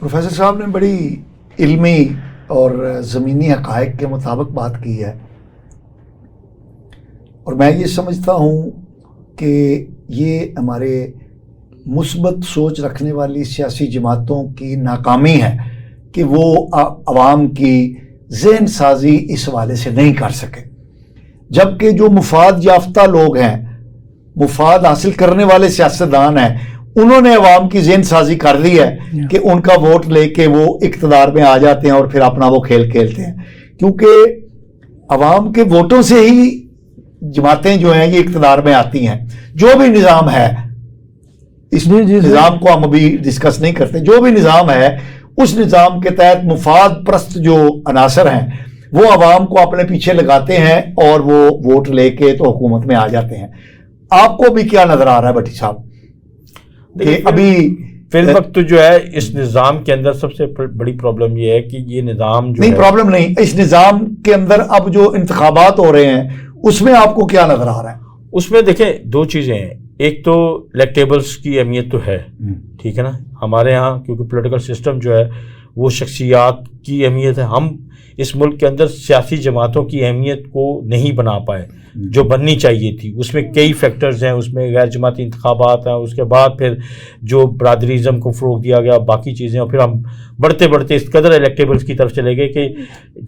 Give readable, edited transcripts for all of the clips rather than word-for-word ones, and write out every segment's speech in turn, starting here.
Professor صاحب نے بڑی علمی اور زمینی حقائق کے مطابق بات کی ہے، اور میں یہ سمجھتا ہوں کہ یہ ہمارے مثبت سوچ رکھنے والی سیاسی جماعتوں کی ناکامی ہے کہ وہ عوام کی ذہن سازی اس حوالے سے نہیں کر سکے، جبکہ جو مفاد یافتہ لوگ ہیں، مفاد حاصل کرنے والے سیاستدان ہیں، انہوں نے عوام کی ذہن سازی کر دی ہے کہ ان کا ووٹ لے کے وہ اقتدار میں آ جاتے ہیں اور پھر اپنا وہ کھیل کھیلتے ہیں، کیونکہ عوام کے ووٹوں سے ہی جماعتیں جو ہیں یہ اقتدار میں آتی ہیں۔ جو بھی نظام ہے، اس نظام کو ہم ابھی ڈسکس نہیں کرتے، جو بھی نظام ہے اس نظام کے تحت مفاد پرست جو عناصر ہیں وہ عوام کو اپنے پیچھے لگاتے ہیں اور وہ ووٹ لے کے تو حکومت میں آ جاتے ہیں۔ آپ کو بھی کیا نظر آ رہا ہے بھٹی صاحب کہ ابھی فی الوقت جو ہے اس نظام کے اندر سب سے بڑی پرابلم یہ ہے کہ یہ نظام جو نہیں، پرابلم نہیں، اس نظام کے اندر اب جو انتخابات ہو رہے ہیں اس میں آپ کو کیا نظر آ رہا ہے؟ اس میں دیکھیں دو چیزیں ہیں، ایک تو الیکٹیبلز کی اہمیت تو ہے، ٹھیک ہے نا، ہمارے ہاں کیونکہ پولیٹیکل سسٹم جو ہے وہ شخصیات کی اہمیت ہے، ہم اس ملک کے اندر سیاسی جماعتوں کی اہمیت کو نہیں بنا پائے جو بننی چاہیے تھی۔ اس میں کئی فیکٹرز ہیں، اس میں غیر جماعتی انتخابات ہیں، اس کے بعد پھر جو برادریزم کو فروغ دیا گیا، باقی چیزیں، اور پھر ہم بڑھتے بڑھتے اس قدر الیکٹیبلز کی طرف چلے گئے کہ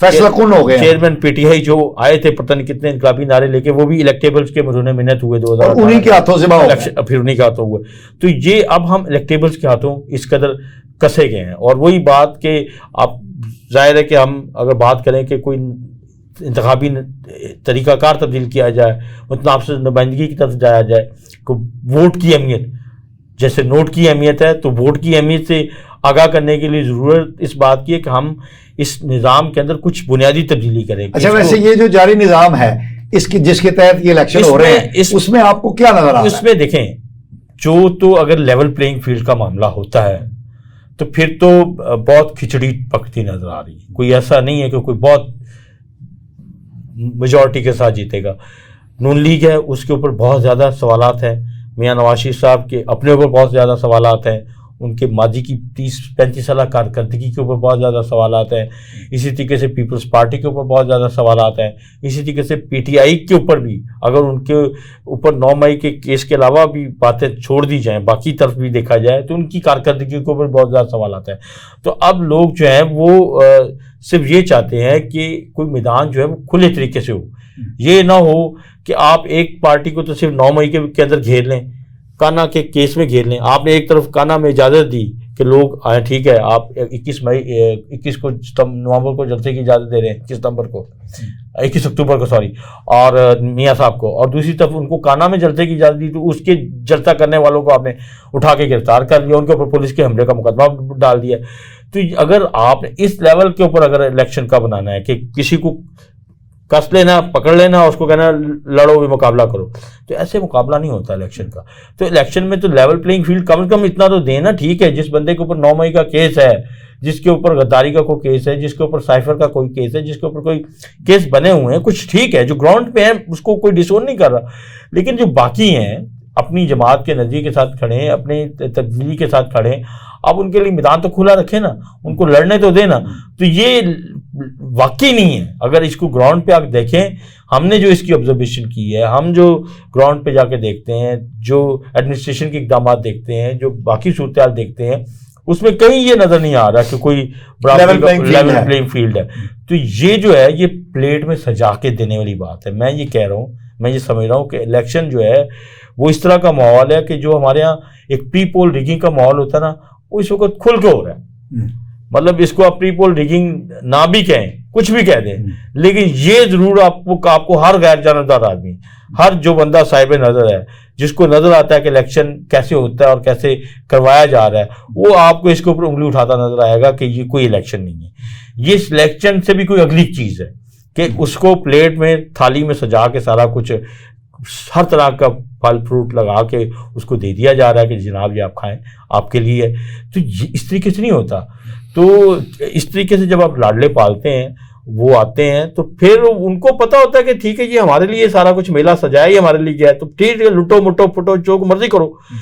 فیصلہ کن ہو گئے۔ چیئرمین پی ٹی آئی جو آئے تھے پتہ نہیں کتنے انقلابی نعرے لے کے، وہ بھی الیکٹیبلز کے مرہون منت ہوئے 2018، انہی کے ہاتھوں سے پھر انہی کے ہاتھوں ہوئے۔ تو یہ اب ہم الیکٹیبلز کے ہاتھوں اس قدر کسے گئے ہیں، اور وہی بات کہ آپ ظاہر ہے کہ ہم اگر بات کریں کہ کوئی انتخابی طریقہ کار تبدیل کیا جائے، متناسب سے نمائندگی کی طرف جایا جائے، ووٹ کی اہمیت جیسے نوٹ کی اہمیت ہے تو ووٹ کی اہمیت سے آگاہ کرنے کے لیے ضرورت اس بات کی ہے کہ ہم اس نظام کے اندر کچھ بنیادی تبدیلی کریں۔ اچھا، ویسے یہ جو جاری نظام ہے اس کی جس کے تحت یہ الیکشن ہو رہے ہیں اس میں آپ کو کیا نظر آ رہا ہے؟ اس میں دیکھیں جو تو اگر لیول پلینگ فیلڈ کا معاملہ ہوتا ہے تو پھر تو بہت کھچڑی پکتی نظر آ رہی ہے، کوئی ایسا نہیں ہے کہ کوئی بہت میجورٹی کے ساتھ جیتے گا۔ نون لیگ ہے، اس کے اوپر بہت زیادہ سوالات ہیں، میاں نواز شریف صاحب کے اپنے اوپر بہت زیادہ سوالات ہیں، ان کے ماضی کی 30-35 سالہ کارکردگی کے اوپر بہت زیادہ سوالات ہیں، اسی طریقے سے پیپلز پارٹی کے اوپر بہت زیادہ سوالات ہیں، اسی طریقے سے پی ٹی آئی کے اوپر بھی اگر ان کے اوپر 9 مئی کے کیس کے علاوہ بھی باتیں چھوڑ دی جائیں، باقی طرف بھی دیکھا جائے تو ان کی کارکردگی کے اوپر بہت زیادہ سوالات ہیں۔ تو اب لوگ جو ہیں وہ صرف یہ چاہتے ہیں کہ کوئی میدان جو ہے وہ کھلے طریقے سے ہو، یہ نہ ہو کہ آپ ایک پارٹی کو تو صرف 9 مئی کے اندر گھیر لیں، کانا کے کیس میں گھیر لیں۔ آپ نے ایک طرف کانا میں اجازت دی کہ لوگ آئیں، ٹھیک ہے، آپ 21 کو نومبر کو جلسے کی اجازت دے رہے ہیں، 21 اکتوبر کو سوری، اور میاں صاحب کو، اور دوسری طرف ان کو کانا میں جلسے کی اجازت دی تو اس کے جلسہ کرنے والوں کو آپ نے اٹھا کے گرفتار کر لیا، ان کے اوپر پولیس کے حملے کا مقدمہ ڈال دیا۔ تو اگر آپ اس لیول کے اوپر اگر الیکشن کا بنانا ہے کہ کسی کو کس لینا، پکڑ لینا، اس کو کہنا لڑو بھی، مقابلہ کرو، تو ایسے مقابلہ نہیں ہوتا الیکشن کا۔ تو الیکشن میں تو لیول پلینگ فیلڈ کم از کم اتنا تو دینا، ٹھیک ہے، جس بندے کے اوپر 9 مئی کا کیس ہے، جس کے اوپر غداری کا کوئی کیس ہے، جس کے اوپر سائفر کا کوئی کیس ہے، جس کے اوپر کوئی کیس بنے ہوئے ہیں، کچھ ٹھیک ہے، جو گراؤنڈ پہ ہیں اس کو کوئی ڈسون نہیں کر رہا، لیکن جو باقی ہیں اپنی جماعت کے نظریے کے ساتھ کھڑے ہیں، اپنی تبدیلی کے ساتھ کھڑے ہیں، اب ان کے لیے میدان تو کھلا رکھے نا، ان کو لڑنے تو دینا۔ تو یہ واقعی نہیں ہے، اگر اس کو گراؤنڈ پہ آپ دیکھیں، ہم نے جو اس کی آبزرویشن کی ہے، ہم جو گراؤنڈ پہ جا کے دیکھتے ہیں، جو ایڈمنسٹریشن کے اقدامات دیکھتے ہیں، جو باقی صورتحال دیکھتے ہیں، اس میں کہیں یہ نظر نہیں آ رہا کہ کوئی لیول پلینگ فیلڈ ہے۔ تو یہ جو ہے یہ پلیٹ میں سجا کے دینے والی بات ہے۔ میں یہ کہہ رہا ہوں، میں یہ سمجھ رہا ہوں کہ الیکشن جو ہے وہ اس طرح کا ماحول ہے کہ جو ہمارے ہاں ایک پری پول ریگنگ کا ماحول ہوتا ہے نا، وہ اس وقت کھل کے ہو رہا ہے۔ مطلب اس کو آپ پری پول ریگنگ نہ بھی کہیں، کچھ بھی کہہ دیں، لیکن یہ ضرور آپ کو ہر غیر جانبدار آدمی، ہر جو بندہ صاحب نظر ہے، جس کو نظر آتا ہے کہ الیکشن کیسے ہوتا ہے اور کیسے کروایا جا رہا ہے، وہ آپ کو اس کے اوپر انگلی اٹھاتا نظر آئے گا کہ یہ کوئی الیکشن نہیں ہے، یہ الیکشن سے بھی کوئی اگلی چیز ہے کہ اس کو پلیٹ میں تھالی میں سجا کے سارا کچھ ہر طرح کا پھل فروٹ لگا کے اس کو دے دیا جا رہا ہے کہ جناب یہ آپ کھائیں، آپ کے لیے ہے۔ تو اس طریقے سے نہیں ہوتا۔ تو اس طریقے سے جب آپ لاڈلے پالتے ہیں، وہ آتے ہیں تو پھر ان کو پتہ ہوتا ہے کہ ٹھیک ہے، یہ ہمارے لیے سارا کچھ میلہ سجایا ہی ہمارے لیے کیا ہے، تو ٹھیک ہے، لٹو مٹو پھٹو جو مرضی کرو۔